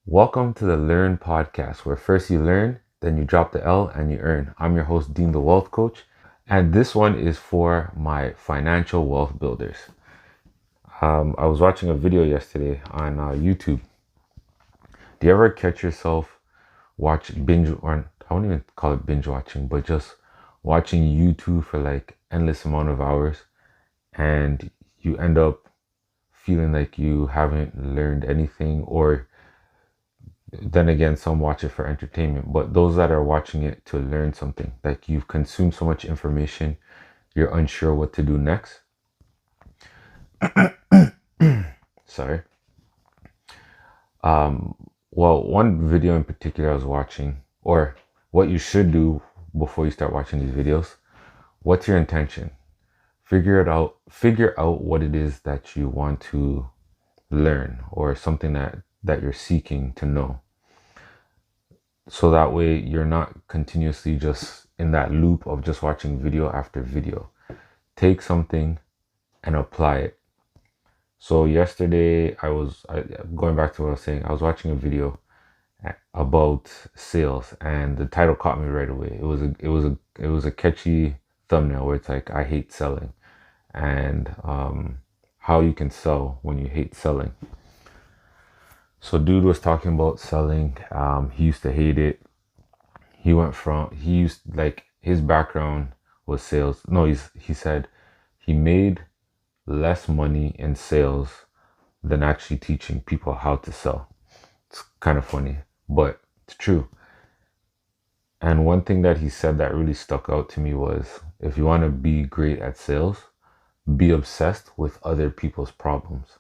Welcome to the Learn podcast, where first you learn, then you drop the L and you earn. I'm your host, Dean the Wealth Coach, and this one is for my financial wealth builders. I was watching a video yesterday on YouTube. Do you ever catch yourself or I won't even call it binge watching, but just watching YouTube for like endless amount of hours, and you end up feeling like you haven't learned anything, or then again, some watch it for entertainment, but those that are watching it to learn something, like you've consumed so much information, you're unsure what to do next. Sorry. Um, well, one video in particular I was watching, or what you should do before you start watching these videos. What's your intention? Figure it out. Figure out what it is that you want to learn, or something that you're seeking to know. So that way you're not continuously just in that loop of just watching video after video. Take something and apply it. So yesterday going back to what I was saying, I was watching a video about sales, and the title caught me right away. It was a catchy thumbnail where it's like, I hate selling, and how you can sell when you hate selling. So dude was talking about selling. He used to hate it. His background was sales. No, he said he made less money in sales than actually teaching people how to sell. It's kind of funny, but it's true. And one thing that he said that really stuck out to me was, if you want to be great at sales, be obsessed with other people's problems.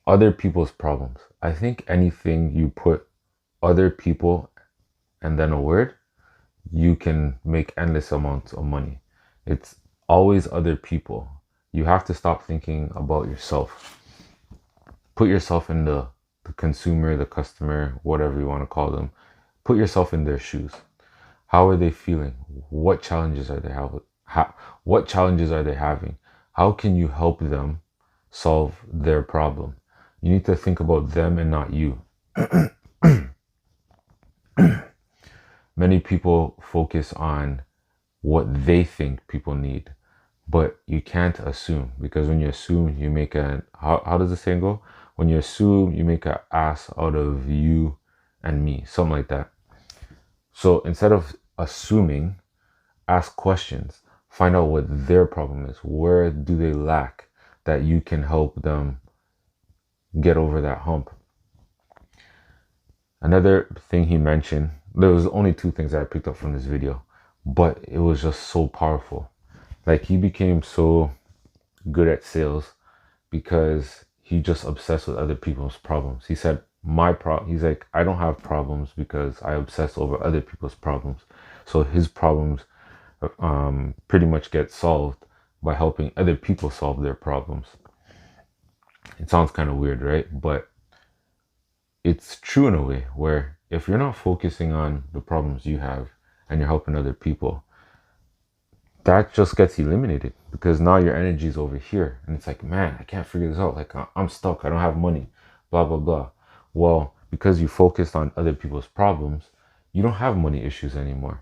Other people's problems. I think anything you put other people and then a word, you can make endless amounts of money. It's always other people. You have to stop thinking about yourself. Put yourself in the consumer, the customer, whatever you want to call them. Put yourself in their shoes. How are they feeling? What challenges are they having? What challenges are they having? How can you help them solve their problem? You need to think about them and not you. Many people focus on what they think people need, but you can't assume, because when you assume, you make how does the saying go? When you assume, you make an ass out of you and me, something like that. So instead of assuming, ask questions. Find out what their problem is. Where do they lack that you can help them get over that hump? Another thing he mentioned, there was only two things that I picked up from this video, but it was just so powerful. Like, he became so good at sales because he just obsessed with other people's problems. He said, he's like, I don't have problems because I obsess over other people's problems. So his problems pretty much get solved by helping other people solve their problems. It sounds kind of weird, right? But it's true in a way, where if you're not focusing on the problems you have and you're helping other people, that just gets eliminated, because now your energy is over here and it's like, man, I can't figure this out. Like, I'm stuck. I don't have money, blah, blah, blah. Well, because you focused on other people's problems, you don't have money issues anymore.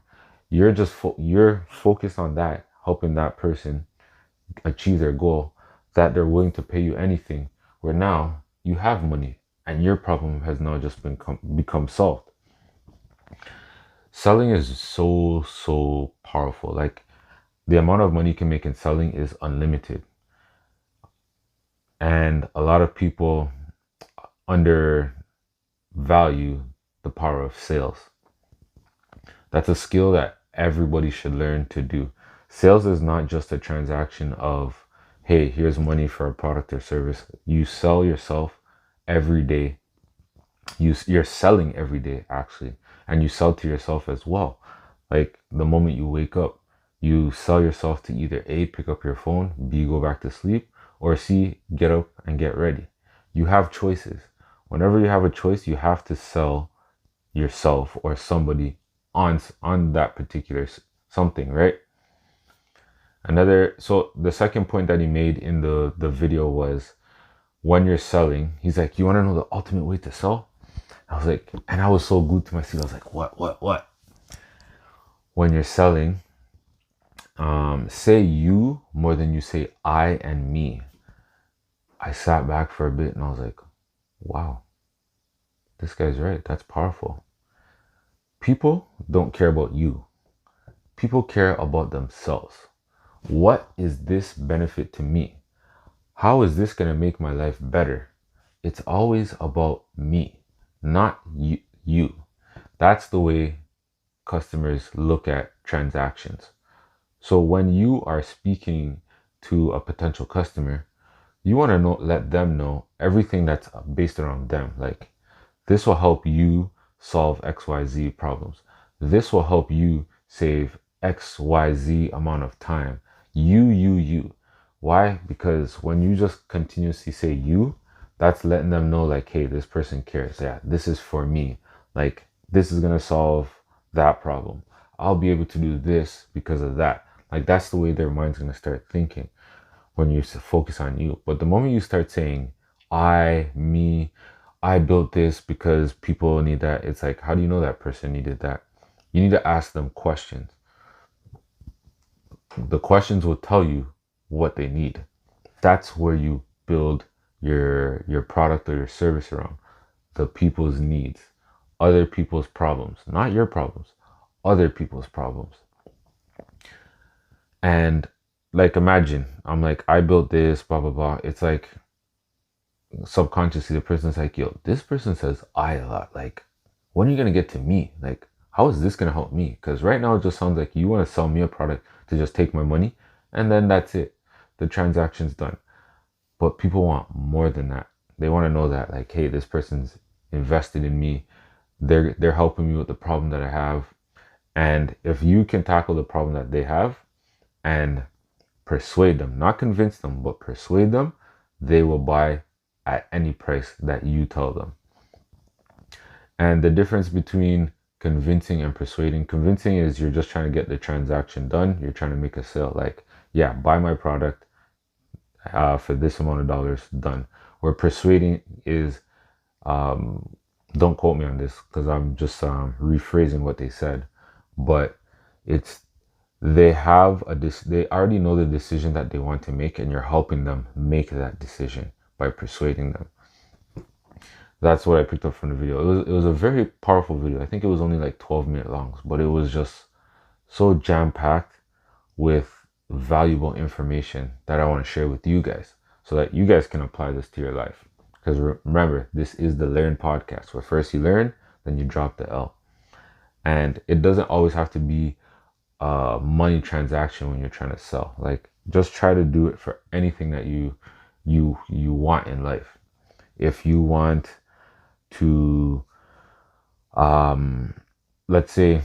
You're focused on that, helping that person achieve their goal, that they're willing to pay you anything, where now you have money and your problem has now just become solved. Selling is so powerful. Like, the amount of money you can make in selling is unlimited. And a lot of people undervalue the power of sales. That's a skill that everybody should learn to do. Sales is not just a transaction of, hey, here's money for a product or service. You sell yourself every day. You're selling every day, actually. And you sell to yourself as well. Like, the moment you wake up, you sell yourself to either A, pick up your phone, B, go back to sleep, or C, get up and get ready. You have choices. Whenever you have a choice, you have to sell yourself or somebody on that particular something, right? So the second point that he made in the video was, when you're selling, he's like, you want to know the ultimate way to sell? I was like, and I was so glued to my seat. I was like, what? When you're selling, say you more than you say I and me. I sat back for a bit and I was like, wow, this guy's right. That's powerful. People don't care about you. People care about themselves. What is this benefit to me? How is this going to make my life better? It's always about me, not you. That's the way customers look at transactions. So when you are speaking to a potential customer, you want to know, let them know everything that's based around them. Like, this will help you solve XYZ problems. This will help you save XYZ amount of time. You. Why? Because when you just continuously say you, that's letting them know, like, hey, this person cares. Yeah, this is for me. Like, this is going to solve that problem. I'll be able to do this because of that. Like, that's the way their mind's going to start thinking when you focus on you. But the moment you start saying, I, me, I built this because people need that, it's like, how do you know that person needed that? You need to ask them questions. The questions will tell you what they need. That's where you build your product or your service around the people's needs, other people's problems, not your problems, other people's problems. And like, imagine I'm like, I built this, blah blah blah. It's like subconsciously the person's like, yo, this person says I a lot. Like, when are you gonna get to me? Like, how is this gonna help me? Because right now it just sounds like you want to sell me a product to just take my money and then that's it. The transaction's done. But people want more than that. They want to know that, like, hey, this person's invested in me. They're helping me with the problem that I have. And if you can tackle the problem that they have and persuade them, not convince them, but persuade them, they will buy at any price that you tell them. And the difference between convincing and persuading, convincing is you're just trying to get the transaction done. You're trying to make a sale. Like, yeah, buy my product for this amount of dollars, done. Where persuading is, don't quote me on this because I'm just rephrasing what they said, but it's, they have they already know the decision that they want to make and you're helping them make that decision by persuading them. That's what I picked up from the video. It was a very powerful video. I think it was only like 12-minute long, but it was just so jam-packed with valuable information that I want to share with you guys so that you guys can apply this to your life. Because remember, this is the Learn podcast, where first you learn, then you drop the L. And it doesn't always have to be a money transaction when you're trying to sell. Like, just try to do it for anything that you want in life. If you want to, let's say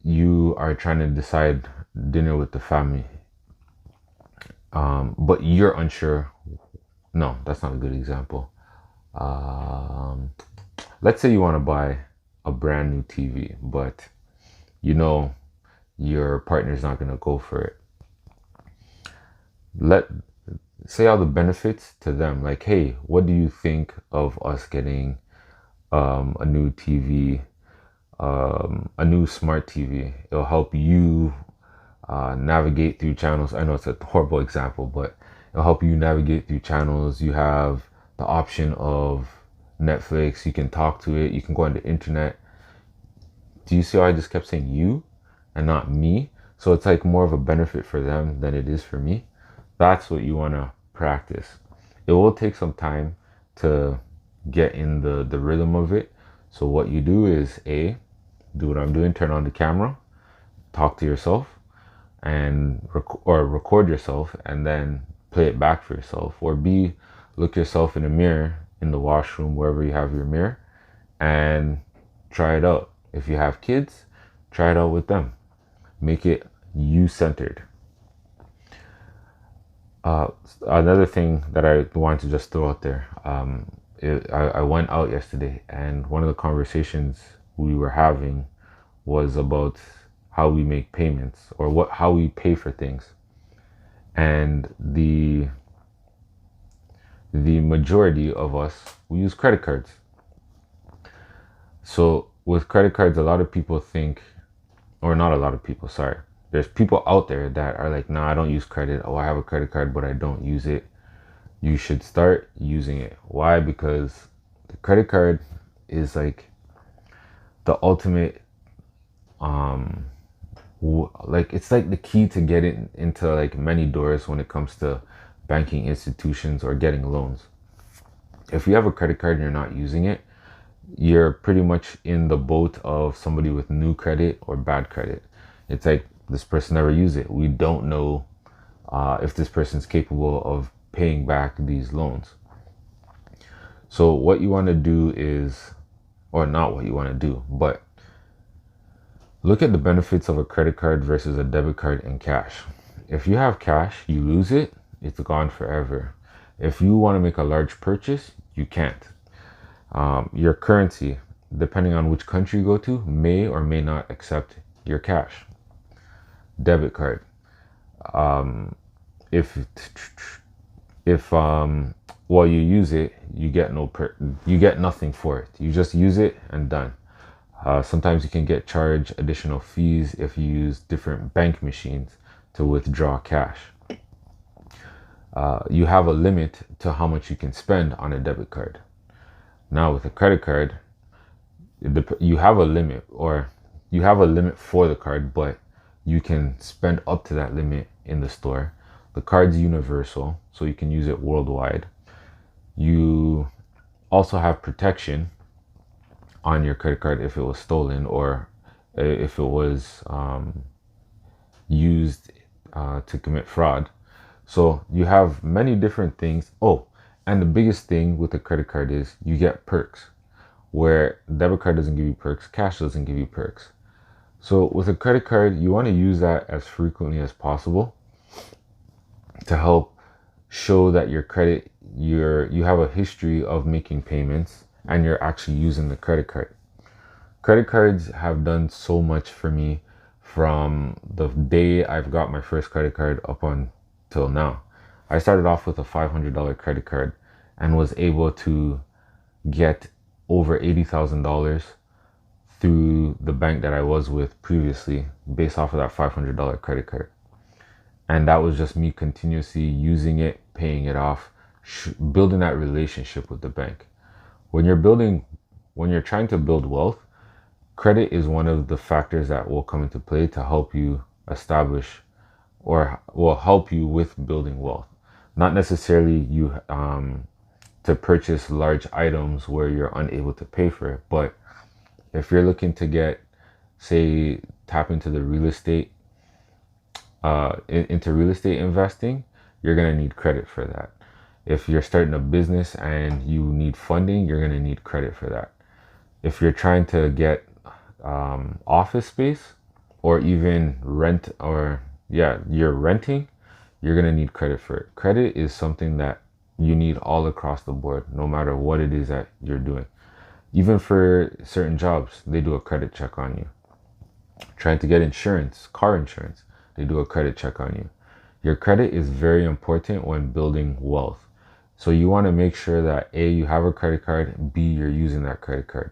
you are trying to decide dinner with the family, but you're unsure. No, that's not a good example. Let's say you want to buy a brand new TV, but you know your partner's not going to go for it. Say all the benefits to them. Like, hey, what do you think of us getting a new TV, a new smart TV? It'll help you navigate through channels. I know it's a horrible example, but it'll help you navigate through channels. You have the option of Netflix. You can talk to it. You can go on the internet. Do you see how I just kept saying you and not me? So it's like more of a benefit for them than it is for me. That's what you want to practice. It will take some time to get in the rhythm of it. So what you do is, A, do what I'm doing, turn on the camera, talk to yourself, and record yourself, and then play it back for yourself. Or B, look yourself in the mirror, in the washroom, wherever you have your mirror, and try it out. If you have kids, try it out with them. Make it you-centered. Another thing that I wanted to just throw out there, I went out yesterday, and one of the conversations we were having was about how we make payments, or how we pay for things. And the majority of us, we use credit cards. So with credit cards, a lot of people think, or not a lot of people, sorry. There's people out there that are like, nah, I don't use credit. Oh, I have a credit card, but I don't use it. You should start using it. Why? Because the credit card is like the ultimate, like it's like the key to get it into like many doors when it comes to banking institutions or getting loans. If you have a credit card and you're not using it, you're pretty much in the boat of somebody with new credit or bad credit. It's like this person never used it. We don't know if this person's capable of paying back these loans. So what you want to do is, or not what you want to do, but look at the benefits of a credit card versus a debit card and cash. If you have cash, you lose it, it's gone forever. If you want to make a large purchase, you can't. Your currency, depending on which country you go to, may or may not accept your cash. Debit card. If while you use it, you get nothing for it. You just use it and done. Sometimes you can get charged additional fees if you use different bank machines to withdraw cash. You have a limit to how much you can spend on a debit card. Now with a credit card, you have a limit, or you have a limit for the card, but you can spend up to that limit in the store. The card's universal, so you can use it worldwide. You also have protection on your credit card if it was stolen, or if it was used to commit fraud. So you have many different things. Oh, and the biggest thing with a credit card is you get perks, where debit card doesn't give you perks, cash doesn't give you perks. So with a credit card, you want to use that as frequently as possible to help show that your credit, you have a history of making payments and you're actually using the credit card. Credit cards have done so much for me from the day I've got my first credit card up until now. I started off with a $500 credit card and was able to get over $80,000 through the bank that I was with previously based off of that $500 credit card. And that was just me continuously using it, paying it off, building that relationship with the bank. When you're trying to build wealth, credit is one of the factors that will come into play to help you establish, or will help you with building wealth. Not necessarily you to purchase large items where you're unable to pay for it, but if you're looking to get, say, tap into the real estate, into real estate investing, you're gonna need credit for that. If you're starting a business and you need funding, you're gonna need credit for that. If you're trying to get office space, or even rent, or you're renting, you're gonna need credit for it. Credit is something that you need all across the board, no matter what it is that you're doing. Even for certain jobs, they do a credit check on you. Trying to get insurance, car insurance, they do a credit check on you. Your credit is very important when building wealth. So you want to make sure that A, you have a credit card, B, you're using that credit card,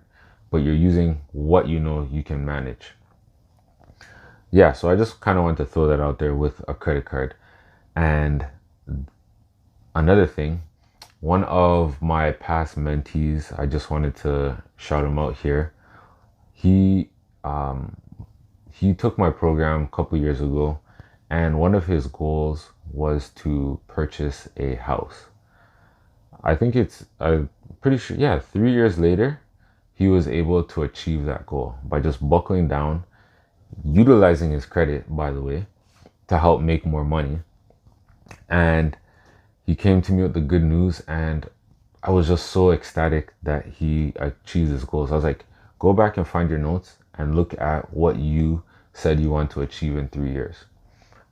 but you're using what you know you can manage. Yeah, so I just kind of want to throw that out there with a credit card. And another thing, one of my past mentees, I just wanted to shout him out here. He took my program a couple years ago, and one of his goals was to purchase a house. I think I'm pretty sure, 3 years later, he was able to achieve that goal by just buckling down, utilizing his credit, by the way, to help make more money. And he came to me with the good news, and I was just so ecstatic that he achieved his goals. I was like, go back and find your notes and look at what you said you want to achieve in 3 years.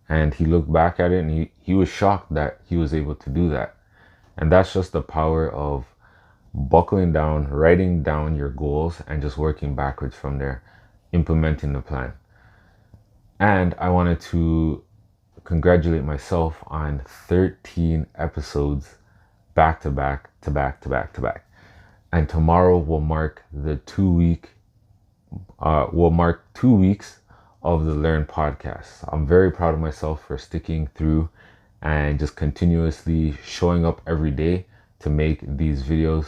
And he looked back at it, and he was shocked that he was able to do that. And that's just the power of buckling down, writing down your goals, and just working backwards from there, implementing the plan. And I wanted to congratulate myself on 13 episodes back to back to back to back to back. And tomorrow will mark the 2 week, will mark 2 weeks of the Learn podcast. I'm very proud of myself for sticking through and just continuously showing up every day to make these videos.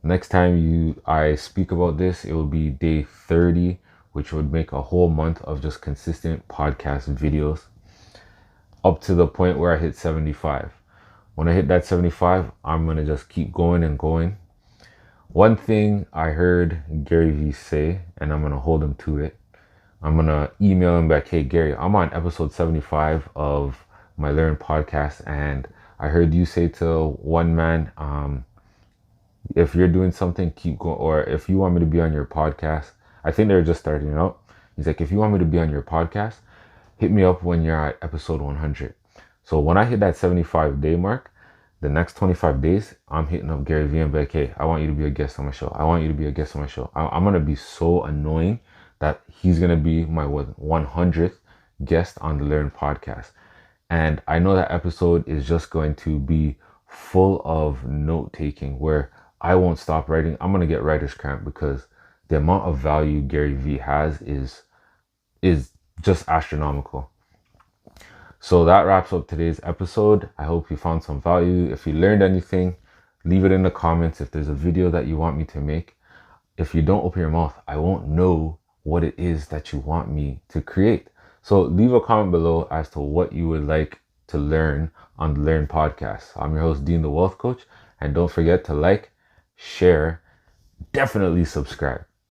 Next time I speak about this, it will be day 30, which would make a whole month of just consistent podcast videos up to the point where I hit 75. When I hit that 75, I'm going to just keep going and going. One thing I heard Gary Vee say, and I'm going to hold him to it. I'm going to email him back, hey, Gary, I'm on episode 75 of my Learn podcast, and I heard you say to one man, if you're doing something, keep going. Or if you want me to be on your podcast, I think they're just starting out. He's like, if you want me to be on your podcast, hit me up when you're at episode 100. So when I hit that 75 day mark, the next 25 days, I'm hitting up Gary Vee and be like, hey, I want you to be a guest on my show. I want you to be a guest on my show. I'm going to be so annoying that he's going to be my 100th guest on the Learn podcast. And I know that episode is just going to be full of note taking where I won't stop writing. I'm going to get writer's cramp because the amount of value Gary Vee has is just astronomical. So that wraps up today's episode. I hope you found some value. If you learned anything, leave it in the comments. If there's a video that you want me to make, if you don't open your mouth, I won't know what it is that you want me to create. So leave a comment below as to what you would like to learn on the Learn podcast. I'm your host, Dean the Wealth Coach. And don't forget to like, share, definitely subscribe.